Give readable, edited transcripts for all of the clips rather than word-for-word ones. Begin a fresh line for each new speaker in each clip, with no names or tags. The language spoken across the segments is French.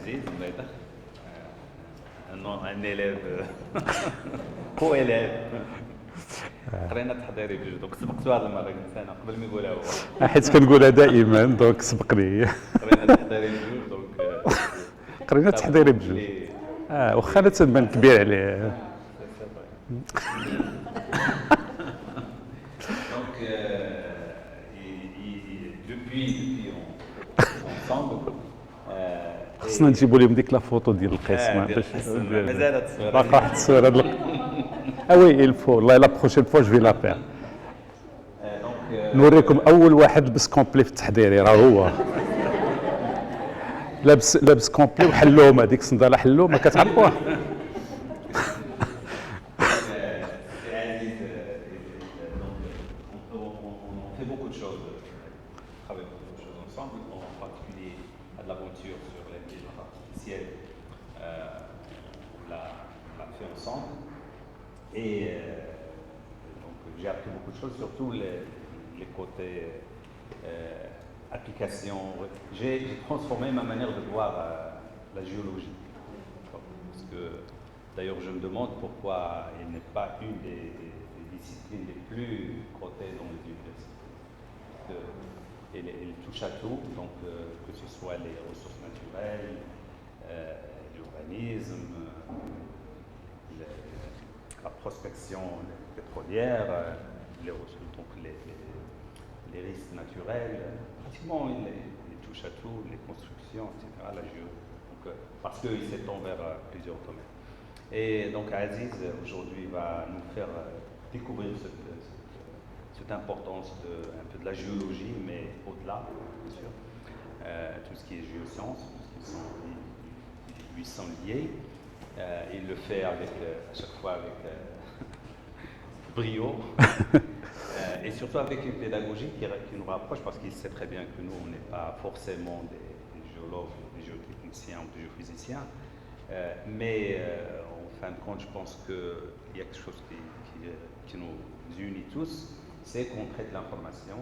Aziz Mbaïda, un élève, co-élève. قرينا التحضيري بجوج دونك سبقتو هذه المره قلت انا قبل ما يقولها هو
حيت كنقولها دائما دونك سبقني.
قرينا التحضيري بجوج دونك
قرينا التحضيري بجوج واخا انا تنبان كبير عليه.
Donc, depuis ensemble.
خصنا نجيبوا لهم ديك لا فوتو ديال القسم باش
مازال التصوير
باقا واحد التصويره ديال وي الفو والله لا بروشين فوا جو في لا فير. نوريكم اول واحد لبس كومبلي في التحضيري راه هو لابس كومبلي وحلومه هذيك الصنداله حلومه كتعرفوها.
Et donc j'ai appris beaucoup de choses, surtout les côtés application. J'ai transformé ma manière de voir la géologie. Parce que d'ailleurs je me demande pourquoi il n'est pas une des disciplines les plus cotées dans les universités. Elle touche à tout, donc que ce soit les ressources naturelles, l'urbanisme, la prospection pétrolière, donc les risques naturels, pratiquement il touche à tout, les constructions, etc. La géo, donc, parce qu'il s'étend vers plusieurs domaines. Et donc Aziz aujourd'hui va nous faire découvrir cette importance un peu de la géologie, mais au-delà, bien sûr, tout ce qui est géosciences, tout ce qui lui sont liés. Il le fait à chaque fois avec brio et surtout avec une pédagogie qui nous rapproche parce qu'il sait très bien que nous, on n'est pas forcément des géologues, des géotechniciens ou des géophysiciens, mais en fin de compte, je pense qu'il y a quelque chose qui nous unit tous, c'est qu'on traite l'information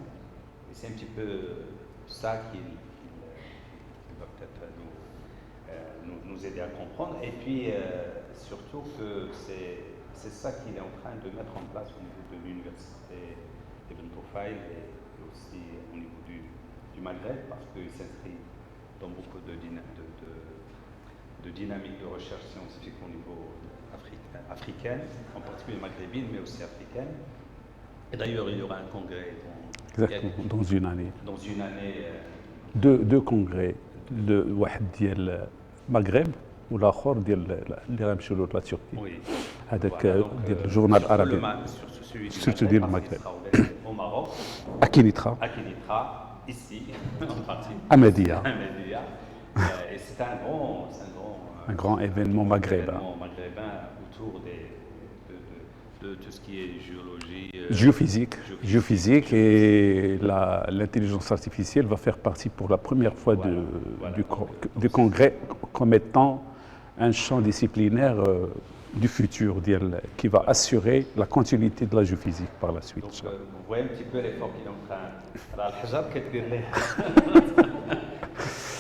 et c'est un petit peu ça qui va peut-être nous aider à comprendre, et puis surtout que c'est ça qu'il est en train de mettre en place au niveau de l'université d'Ibn Tufail et aussi au niveau du Maghreb, parce qu'il s'inscrit dans beaucoup de dynamique de recherche scientifique au niveau africaine, en particulier maghrébine, mais aussi africaine. Et d'ailleurs, il y aura un congrès
dans une année.
Dans une année.
Deux congrès. واحد ديال المغرب والاخر ديال اللي غنمشيو له لا تركيا. هذاك ديال الجورنال العربي سورتو ديال المغرب.
Au Maroc.
À Kinitra,
ici, en partie.
À Média.
Et c'est un
grand événement maghrébin.
Autour de tout ce qui est géologie.
Géophysique et l'intelligence artificielle va faire partie pour la première fois du congrès comme étant un champ disciplinaire du futur qui va assurer la continuité de la géophysique par la suite.
Donc, vous voyez un petit peu l'effort qu'il est en train de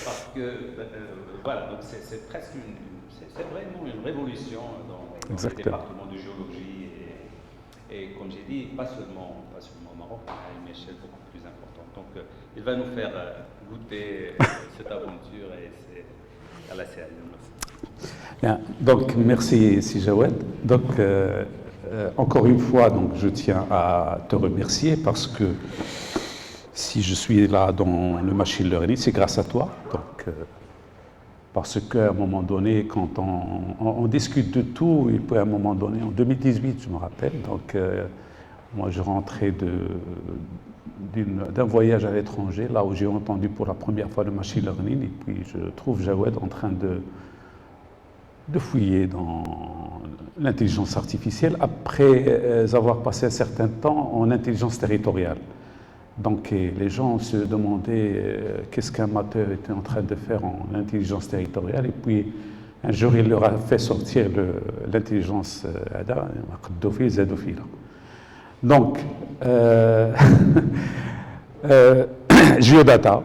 parce que voilà, donc c'est presque c'est vraiment une révolution dans le département de géologie et comme j'ai dit, pas seulement au Maroc, à une échelle beaucoup plus importante. Donc il va nous faire goûter cette aventure et c'est à la série.
Bien, donc merci Sijawed. Donc encore une fois, donc je tiens à te remercier parce que si je suis là dans le machine learning, c'est grâce à toi. Donc parce qu'à un moment donné, quand on discute de tout, et puis à un moment donné, en 2018, je me rappelle, donc moi je rentrais d'un voyage à l'étranger, là où j'ai entendu pour la première fois le machine learning, et puis je trouve Jawed en train de fouiller dans l'intelligence artificielle après avoir passé un certain temps en intelligence territoriale. Donc les gens se demandaient qu'est-ce qu'un amateur était en train de faire en intelligence territoriale, et puis un jour il leur a fait sortir l'intelligence donc Geodata,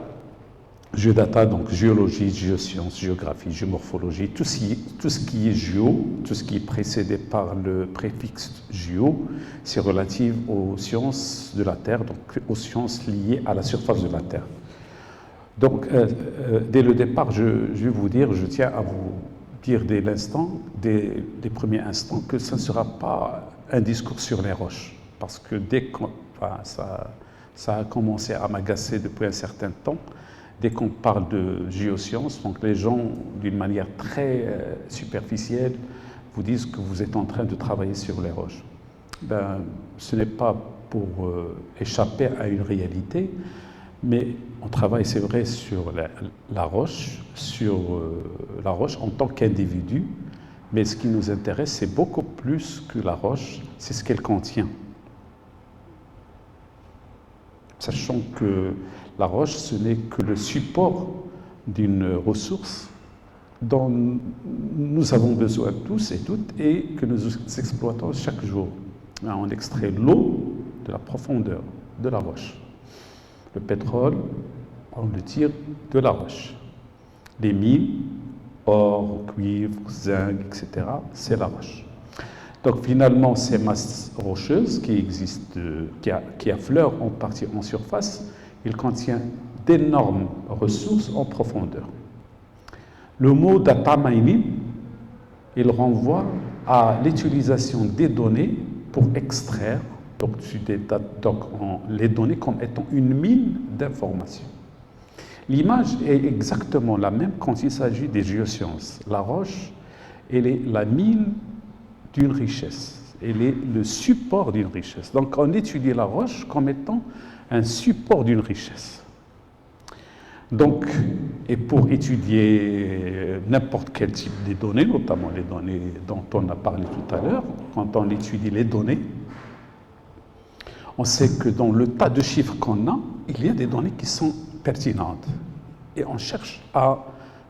Géodata, donc géologie, géosciences, géographie, géomorphologie, tout ce qui est géo, tout ce qui est précédé par le préfixe géo, c'est relatif aux sciences de la Terre, donc aux sciences liées à la surface de la Terre. Donc, dès le départ, je vais vous dire, je tiens à vous dire dès l'instant, des premiers instants, que ça ne sera pas un discours sur les roches, parce que ça a commencé à m'agacer depuis un certain temps. Dès qu'on parle de géosciences, donc les gens, d'une manière très superficielle, vous disent que vous êtes en train de travailler sur les roches. Ben, ce n'est pas pour échapper à une réalité, mais on travaille, c'est vrai, sur la roche en tant qu'individu, mais ce qui nous intéresse, c'est beaucoup plus que la roche, c'est ce qu'elle contient. Sachant que la roche, ce n'est que le support d'une ressource dont nous avons besoin tous et toutes et que nous exploitons chaque jour. On extrait l'eau de la profondeur de la roche. Le pétrole, on le tire de la roche. Les mines, or, cuivre, zinc, etc., c'est la roche. Donc finalement, ces masses rocheuses qui existent, qui affleurent en partie en surface, ils contiennent d'énormes ressources en profondeur. Le mot data mining, il renvoie à l'utilisation des données pour extraire donc les données comme étant une mine d'informations. L'image est exactement la même quand il s'agit des géosciences. La roche, elle est la mine d'une richesse. Elle est le support d'une richesse. Donc on étudie la roche comme étant un support d'une richesse. Donc, et pour étudier n'importe quel type de données, notamment les données dont on a parlé tout à l'heure, quand on étudie les données, on sait que dans le tas de chiffres qu'on a, il y a des données qui sont pertinentes. Et on cherche à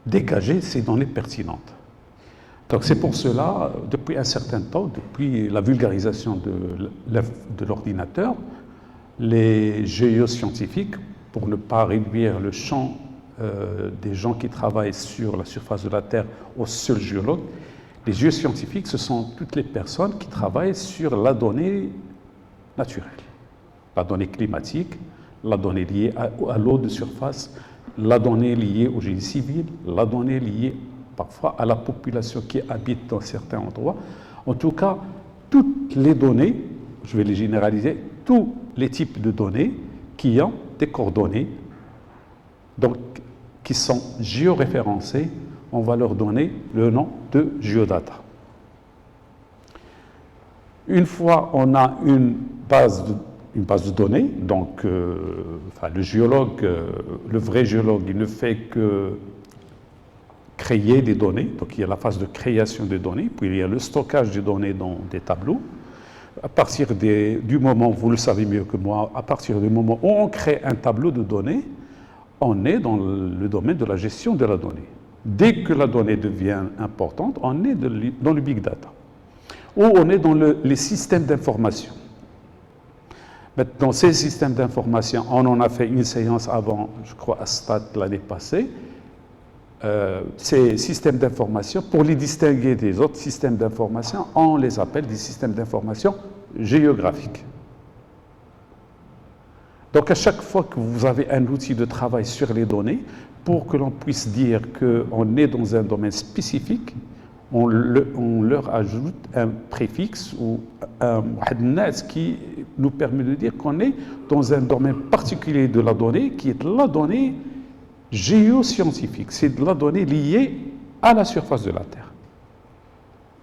dégager ces données pertinentes. Donc c'est pour cela, depuis un certain temps, depuis la vulgarisation de l'ordinateur, les géoscientifiques, pour ne pas réduire le champ des gens qui travaillent sur la surface de la Terre aux seuls géologues, les géoscientifiques, ce sont toutes les personnes qui travaillent sur la donnée naturelle, la donnée climatique, la donnée liée à l'eau de surface, la donnée liée au génie civil, la donnée liée parfois à la population qui habite dans certains endroits. En tout cas, toutes les données, je vais les généraliser, tous les types de données qui ont des coordonnées, donc qui sont géoréférencées, on va leur donner le nom de géodata. Une fois on a une base de données, donc le géologue, le vrai géologue, il ne fait que créer des données, donc il y a la phase de création des données, puis il y a le stockage des données dans des tableaux. À partir du moment, vous le savez mieux que moi, à partir du moment où on crée un tableau de données, on est dans le domaine de la gestion de la donnée. Dès que la donnée devient importante, on est dans le big data, ou on est dans les systèmes d'information. Dans ces systèmes d'information, on en a fait une séance avant, je crois, à Stade l'année passée. Ces systèmes d'information, pour les distinguer des autres systèmes d'information, on les appelle des systèmes d'information géographiques. Donc à chaque fois que vous avez un outil de travail sur les données, pour que l'on puisse dire qu'on est dans un domaine spécifique, on leur ajoute un préfixe ou un muhadnas qui nous permet de dire qu'on est dans un domaine particulier de la donnée, qui est la donnée géoscientifique. C'est de la donnée liée à la surface de la Terre.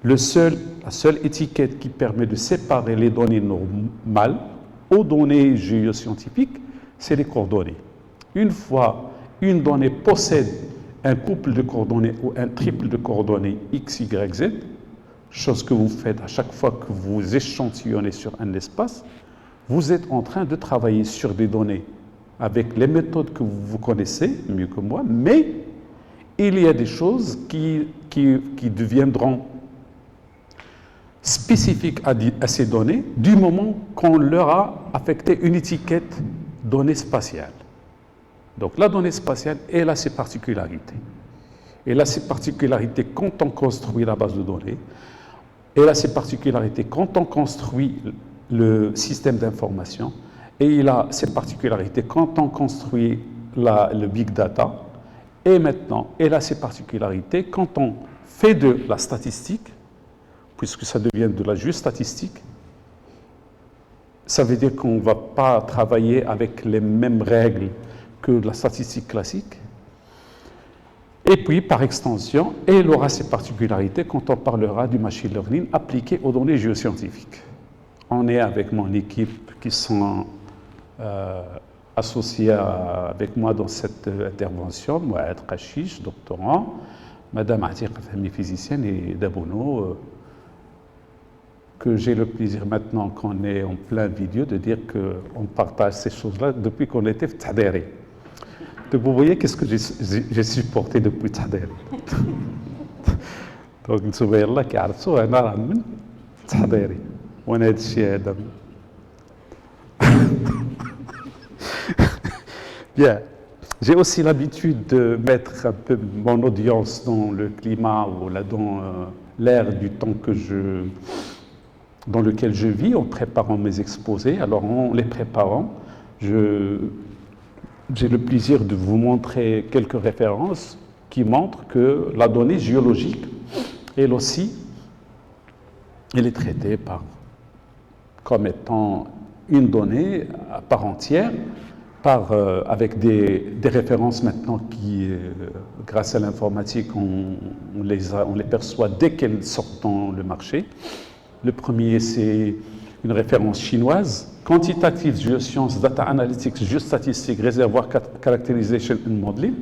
La seule étiquette qui permet de séparer les données normales aux données géoscientifiques, c'est les coordonnées. Une fois une donnée possède un couple de coordonnées ou un triple de coordonnées x, y, z, chose que vous faites à chaque fois que vous échantillonnez sur un espace, vous êtes en train de travailler sur des données avec les méthodes que vous connaissez mieux que moi, mais il y a des choses qui deviendront spécifiques à ces données du moment qu'on leur a affecté une étiquette donnée spatiale. Donc la donnée spatiale, elle a ses particularités. Elle a ses particularités quand on construit la base de données. Elle a ses particularités quand on construit le système d'information. Et il a ses particularités quand on construit le big data. Et maintenant, elle a ses particularités quand on fait de la statistique, puisque ça devient de la juste statistique. Ça veut dire qu'on ne va pas travailler avec les mêmes règles que la statistique classique. Et puis, par extension, elle aura ses particularités quand on parlera du machine learning appliqué aux données géoscientifiques. On est avec mon équipe qui sont associés avec moi dans cette intervention, Mouad Kashish, doctorant, Madame Atiq Fahmi, physicienne, et Dabouno, que j'ai le plaisir maintenant qu'on est en plein vidéo de dire qu'on partage ces choses-là depuis qu'on était Taderi. Donc vous voyez qu'est-ce que j'ai supporté depuis Taderi. Donc nous sommes là qui arrêtons un an من Taderi. On est chez Adam. Bien. J'ai aussi l'habitude de mettre un peu mon audience dans le climat ou dans l'air du temps dans lequel je vis en préparant mes exposés. Alors en les préparant, j'ai le plaisir de vous montrer quelques références qui montrent que la donnée géologique, elle aussi, elle est traitée comme étant une donnée à part entière, avec des références maintenant qui, grâce à l'informatique, on les perçoit dès qu'elles sortent dans le marché. Le premier, c'est une référence chinoise, Quantitative Geoscience, Data Analytics, Geostatistique, Reservoir Characterization and Modeling.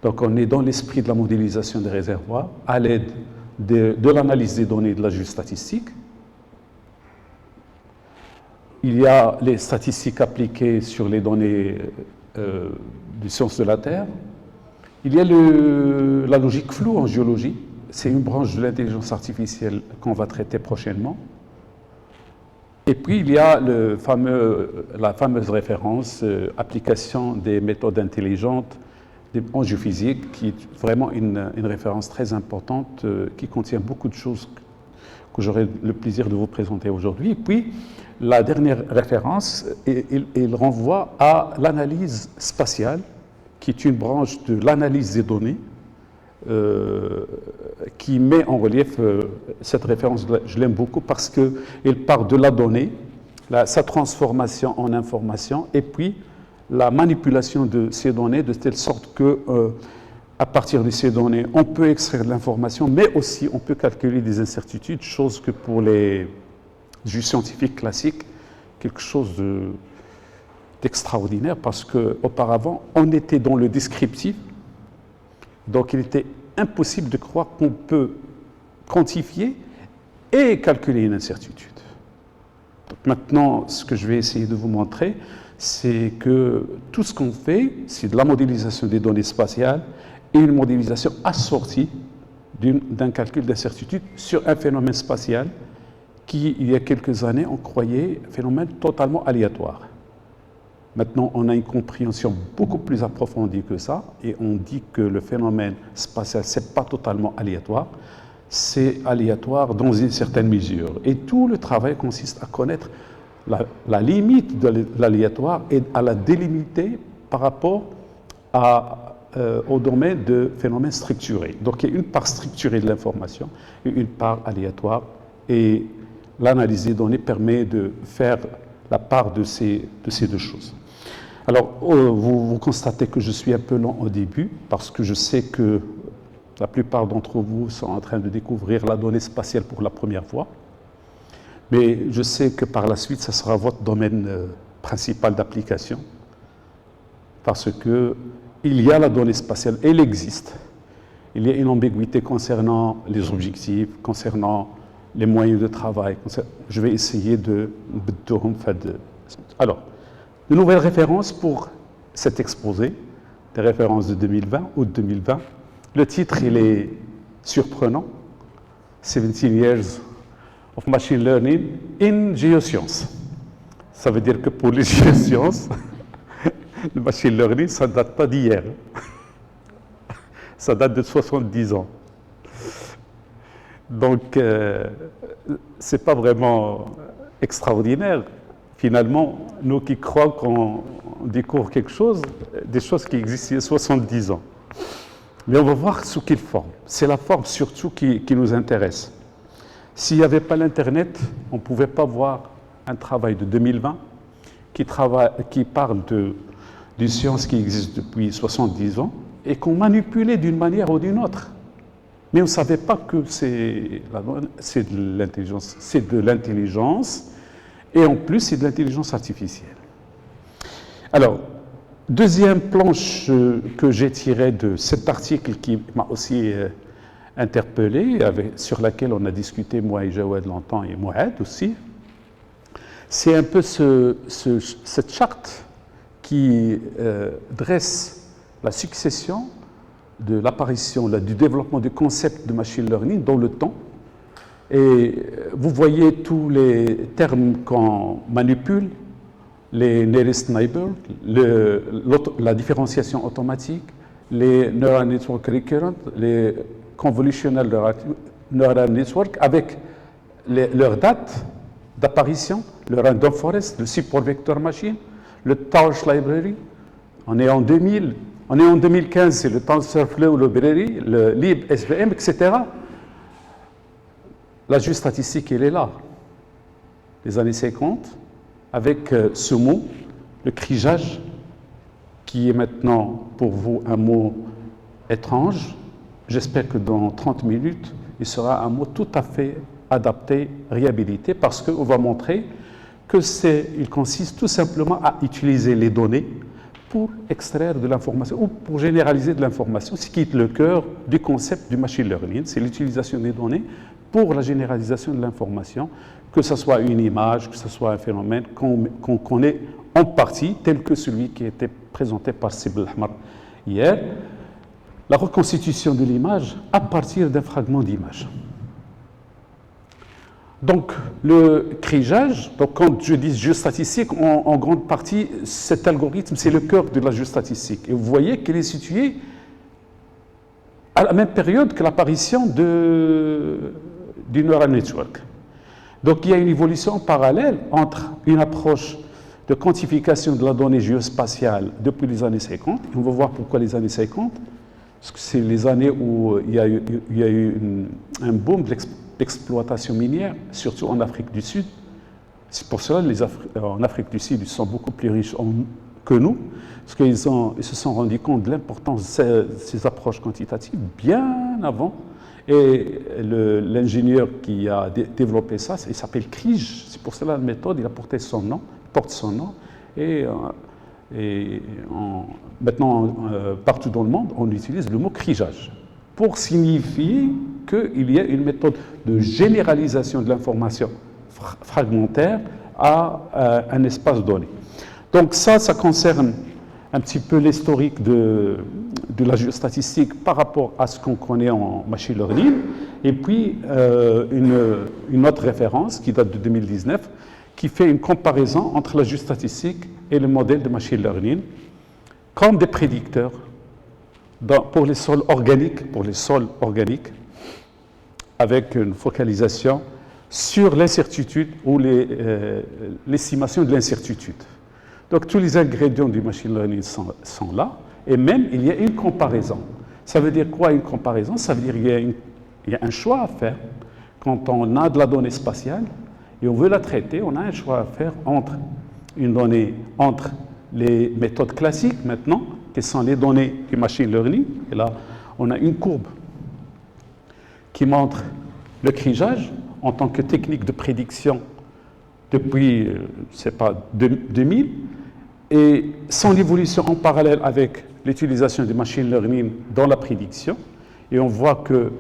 Donc on est dans l'esprit de la modélisation des réservoirs à l'aide de l'analyse des données de la géostatistique. Il y a les statistiques appliquées sur les données des sciences de la Terre. Il y a la logique floue en géologie. C'est une branche de l'intelligence artificielle qu'on va traiter prochainement. Et puis, il y a la fameuse référence application des méthodes intelligentes en géophysique, qui est vraiment une référence très importante qui contient beaucoup de choses que j'aurai le plaisir de vous présenter aujourd'hui. Et puis, la dernière référence, il renvoie à l'analyse spatiale, qui est une branche de l'analyse des données, qui met en relief cette référence. Je l'aime beaucoup parce qu'elle part de la donnée, sa transformation en information, et puis la manipulation de ces données de telle sorte que, à partir de ces données, on peut extraire de l'information, mais aussi on peut calculer des incertitudes, chose que pour les géoscientifiques classiques, quelque chose d'extraordinaire, parce qu'auparavant, on était dans le descriptif, donc il était impossible de croire qu'on peut quantifier et calculer une incertitude. Donc maintenant, ce que je vais essayer de vous montrer, c'est que tout ce qu'on fait, c'est de la modélisation des données spatiales et une modélisation assortie d'un calcul d'incertitude sur un phénomène spatial qui, il y a quelques années, on croyait un phénomène totalement aléatoire. Maintenant, on a une compréhension beaucoup plus approfondie que ça, et on dit que le phénomène spatial, ce n'est pas totalement aléatoire, c'est aléatoire dans une certaine mesure. Et tout le travail consiste à connaître la limite de l'aléatoire et à la délimiter par rapport au domaine de phénomènes structurés. Donc, il y a une part structurée de l'information et une part aléatoire, et l'analyse des données permet de faire la part de ces deux choses. Alors, vous constatez que je suis un peu lent au début, parce que je sais que la plupart d'entre vous sont en train de découvrir la donnée spatiale pour la première fois. Mais je sais que par la suite, ça sera votre domaine principal d'application, parce qu'il y a la donnée spatiale, elle existe. Il y a une ambiguïté concernant les objectifs, concernant les moyens de travail. Je vais essayer de... Alors, de nouvelles références pour cet exposé, des références de 2020 ou de 2020. Le titre, il est surprenant. 17 Years of Machine Learning in Geoscience. Ça veut dire que pour les géosciences, Le machine learning, ça ne date pas d'hier. Ça date de 70 ans. Donc, ce n'est pas vraiment extraordinaire. Finalement, nous qui croyons qu'on découvre quelque chose, des choses qui existaient il y a 70 ans. Mais on va voir sous quelle forme. C'est la forme surtout qui nous intéresse. S'il n'y avait pas l'Internet, on ne pouvait pas voir un travail de 2020 qui parle d'une science qui existe depuis 70 ans et qu'on manipulait d'une manière ou d'une autre. Mais on ne savait pas que c'est de l'intelligence et en plus c'est de l'intelligence artificielle. Alors, deuxième planche que j'ai tirée de cet article qui m'a aussi interpellé, sur laquelle on a discuté moi et Jawed longtemps et Mouad aussi, c'est un peu cette charte qui dresse la succession de l'apparition, du développement du concept de machine learning dans le temps. Et vous voyez tous les termes qu'on manipule, les nearest neighbor, la différenciation automatique, les neural network recurrent, les convolutional neural network, avec leur date d'apparition, le random forest, le support vector machine, le torch library. On est en 2000. On est en 2015, c'est le TensorFlow Library, le libSVM, etc. La juste statistique, elle est là. Les années 50, avec ce mot, le crigeage, qui est maintenant pour vous un mot étrange. J'espère que dans 30 minutes, il sera un mot tout à fait adapté, réhabilité, parce qu'on va montrer qu'il consiste tout simplement à utiliser les données pour extraire de l'information ou pour généraliser de l'information, ce qui est le cœur du concept du machine learning, c'est l'utilisation des données pour la généralisation de l'information, que ce soit une image, que ce soit un phénomène qu'on connaît en partie, tel que celui qui a été présenté par Sib Ahmar hier, la reconstitution de l'image à partir d'un fragment d'image. Donc, le crigeage, donc quand je dis géostatistique, en grande partie, cet algorithme, c'est le cœur de la géostatistique. Et vous voyez qu'il est situé à la même période que l'apparition du neural network. Donc, il y a une évolution parallèle entre une approche de quantification de la donnée géospatiale depuis les années 50, et on va voir pourquoi les années 50, parce que c'est les années où il y a eu un boom de l'exploitation minière, surtout en Afrique du Sud. C'est pour cela que en Afrique du Sud, ils sont beaucoup plus riches que nous, parce qu'ils se sont rendus compte de l'importance de ces approches quantitatives bien avant. Et l'ingénieur qui a développé ça, il s'appelle Krige. C'est pour cela que la méthode, il a porté son nom, porte son nom. Et maintenant, partout dans le monde, on utilise le mot crigeage pour signifier qu'il y a une méthode de généralisation de l'information fragmentaire à un espace donné. Donc ça concerne un petit peu l'historique de la géostatistique par rapport à ce qu'on connaît en machine learning, et puis une autre référence qui date de 2019, qui fait une comparaison entre la géostatistique et le modèle de machine learning comme des prédicteurs pour les sols organiques, avec une focalisation sur l'incertitude ou l'estimation de l'incertitude. Donc tous les ingrédients du machine learning sont là, et même il y a une comparaison. Ça veut dire quoi une comparaison? Ça veut dire qu'il y a un choix à faire. Quand on a de la donnée spatiale et on veut la traiter, on a un choix à faire entre les méthodes classiques maintenant, qui sont les données du machine learning. Et là, on a une courbe qui montre le crigeage en tant que technique de prédiction depuis, 2000, et son évolution en parallèle avec l'utilisation du machine learning dans la prédiction. Et on voit que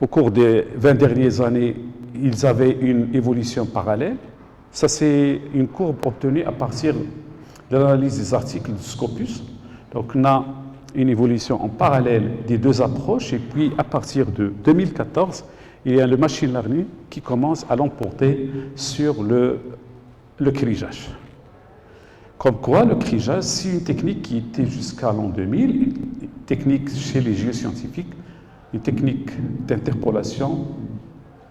au cours des 20 dernières années, ils avaient une évolution parallèle. Ça, c'est une courbe obtenue à partir de l'analyse des articles de Scopus. Donc, on a une évolution en parallèle des deux approches, et puis à partir de 2014, il y a le machine learning qui commence à l'emporter sur le crigeage. Comme quoi, le crigeage, c'est une technique qui était jusqu'à l'an 2000, une technique chez les géoscientifiques, une technique d'interpolation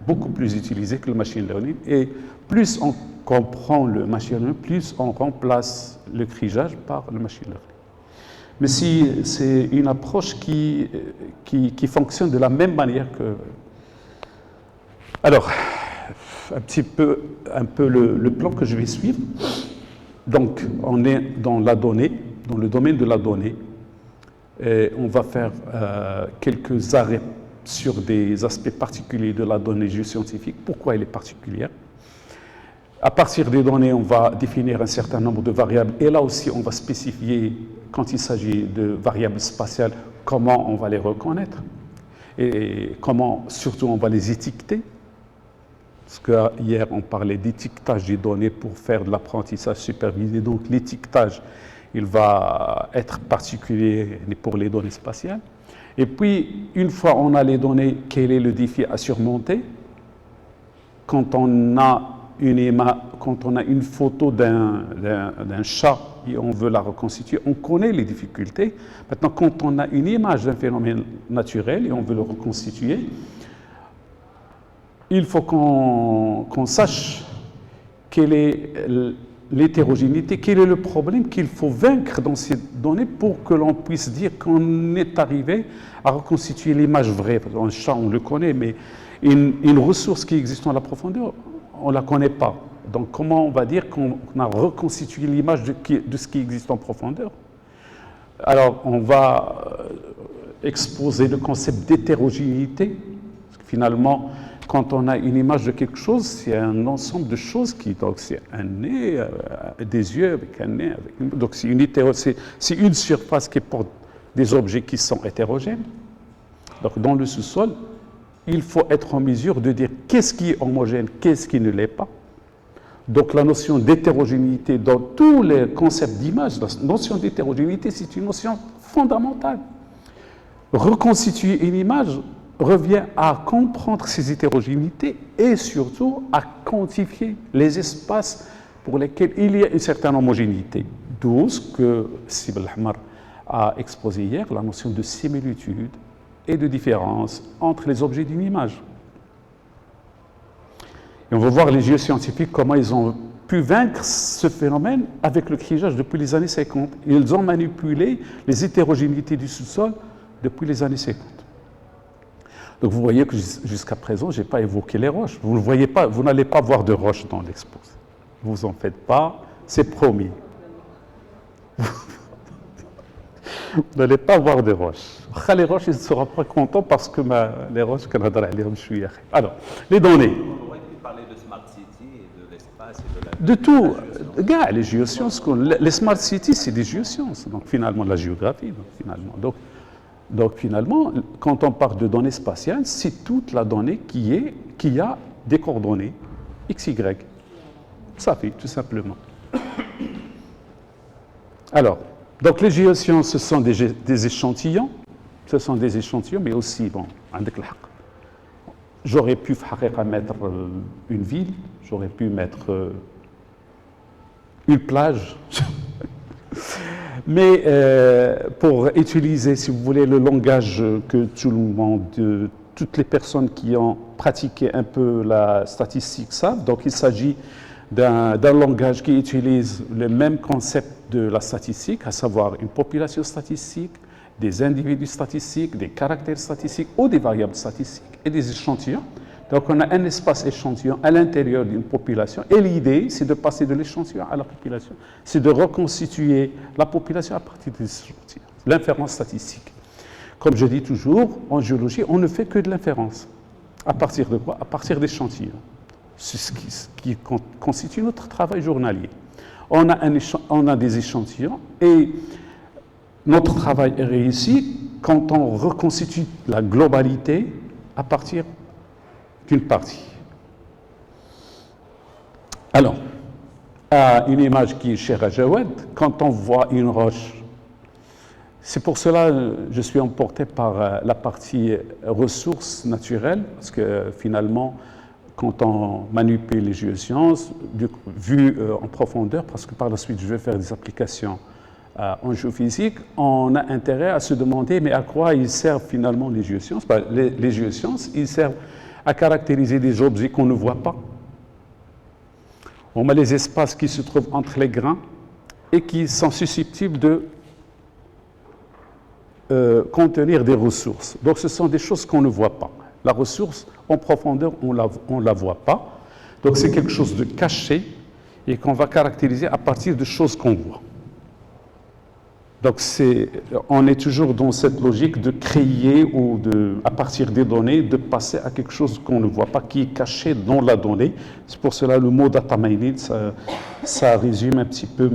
beaucoup plus utilisée que le machine learning. Et plus on comprend le machine learning, plus on remplace le crigeage par le machine learning. Mais si c'est une approche qui fonctionne de la même manière que... Alors, un peu le plan que je vais suivre. Donc, on est dans la donnée, dans le domaine de la donnée, et on va faire quelques arrêts sur des aspects particuliers de la donnée géoscientifique, pourquoi elle est particulière. À partir des données, on va définir un certain nombre de variables, et là aussi, on va spécifier, quand il s'agit de variables spatiales, comment on va les reconnaître, et comment, surtout, on va les étiqueter. Parce que hier, on parlait d'étiquetage des données pour faire de l'apprentissage supervisé. Donc, l'étiquetage, il va être particulier pour les données spatiales. Et puis, une fois on a les données, quel est le défi à surmonter? Quand on a une photo d'un chat et on veut la reconstituer, on connaît les difficultés. Maintenant, quand on a une image d'un phénomène naturel et on veut le reconstituer, il faut qu'on sache quelle est l'hétérogénéité, quel est le problème qu'il faut vaincre dans ces données pour que l'on puisse dire qu'on est arrivé à reconstituer l'image vraie. Parce qu'un chat, on le connaît, mais une ressource qui existe dans la profondeur, on ne la connaît pas. Donc comment on va dire qu'on a reconstitué l'image de ce qui existe en profondeur? Alors on va exposer le concept d'hétérogénéité, parce que finalement, quand on a une image de quelque chose, c'est un ensemble de choses donc c'est un nez, des yeux avec un nez, donc c'est une surface qui porte des objets qui sont hétérogènes. Donc dans le sous-sol, il faut être en mesure de dire qu'est-ce qui est homogène, qu'est-ce qui ne l'est pas. Donc la notion d'hétérogénéité dans tous les concepts d'image, la notion d'hétérogénéité, c'est une notion fondamentale. Reconstituer une image revient à comprendre ces hétérogénéités et surtout à quantifier les espaces pour lesquels il y a une certaine homogénéité. D'où ce que Sib al-Ahmar a exposé hier, la notion de similitude et de différence entre les objets d'une image. Et on va voir les géoscientifiques comment ils ont pu vaincre ce phénomène avec le crigeage depuis les années 50. Ils ont manipulé les hétérogénéités du sous-sol depuis les années 50. Donc vous voyez que jusqu'à présent, je n'ai pas évoqué les roches. Vous ne voyez pas, vous n'allez pas voir de roches dans l'exposé. Vous en faites pas, c'est promis. Vous n'allez pas voir de roches. Les roches, ils ne seront pas contents parce que les roches, alors, les données.
On aurait pu parler de Smart City et de l'espace et de la...
De tout. Regarde, les géosciences, les Smart Cities, c'est des géosciences. Donc finalement, de la géographie, Donc finalement, quand on parle de données spatiales, c'est toute la donnée qui a des coordonnées x, y. Ça fait tout simplement. Alors, donc les géosciences, ce sont des échantillons. Ce sont des échantillons, mais aussi, bon, j'aurais pu mettre une ville, j'aurais pu mettre une plage. Mais pour utiliser, si vous voulez, le langage que tout le monde, toutes les personnes qui ont pratiqué un peu la statistique savent, donc il s'agit d'un langage qui utilise le même concept de la statistique, à savoir une population statistique, des individus statistiques, des caractères statistiques ou des variables statistiques et des échantillons. Donc on a un espace échantillon à l'intérieur d'une population et l'idée c'est de passer de l'échantillon à la population, c'est de reconstituer la population à partir des échantillons, l'inférence statistique. Comme je dis toujours, en géologie, on ne fait que de l'inférence. À partir de quoi? À partir d'échantillons. C'est ce qui constitue notre travail journalier. On a des échantillons et notre travail est réussi quand on reconstitue la globalité à partir d'une partie. Alors, à une image qui est chère à Jawed, quand on voit une roche, c'est pour cela que je suis emporté par la partie ressources naturelles, parce que finalement, quand on manipule les géosciences, vu en profondeur, parce que par la suite je vais faire des applications en géophysique, on a intérêt à se demander mais à quoi ils servent finalement les géosciences. Les géosciences, ils servent à caractériser des objets qu'on ne voit pas. On met les espaces qui se trouvent entre les grains et qui sont susceptibles de contenir des ressources. Donc ce sont des choses qu'on ne voit pas. La ressource en profondeur, on ne la voit pas. Donc c'est quelque chose de caché et qu'on va caractériser à partir de choses qu'on voit. Donc on est toujours dans cette logique de créer ou à partir des données, de passer à quelque chose qu'on ne voit pas, qui est caché dans la donnée. C'est pour cela le mot data mining, ça résume un petit peu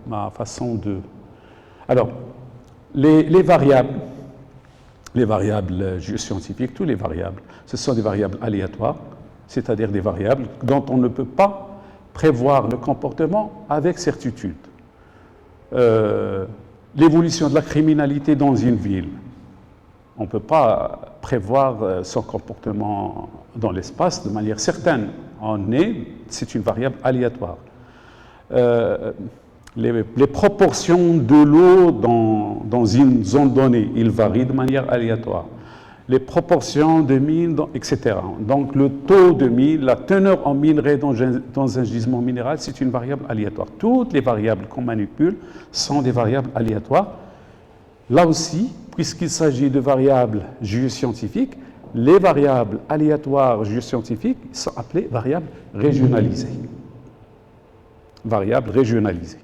ma façon de... Alors, les variables géoscientifiques, tous les variables, ce sont des variables aléatoires, c'est-à-dire des variables dont on ne peut pas prévoir le comportement avec certitude. L'évolution de la criminalité dans une ville, on ne peut pas prévoir son comportement dans l'espace de manière certaine. C'est une variable aléatoire. Les proportions de l'eau dans une zone donnée, ils varient de manière aléatoire. Les proportions de mines, etc. Donc le taux de mine, la teneur en minerai dans un gisement minéral, c'est une variable aléatoire. Toutes les variables qu'on manipule sont des variables aléatoires. Là aussi, puisqu'il s'agit de variables géoscientifiques, les variables aléatoires géoscientifiques sont appelées variables régionalisées. Variables régionalisées.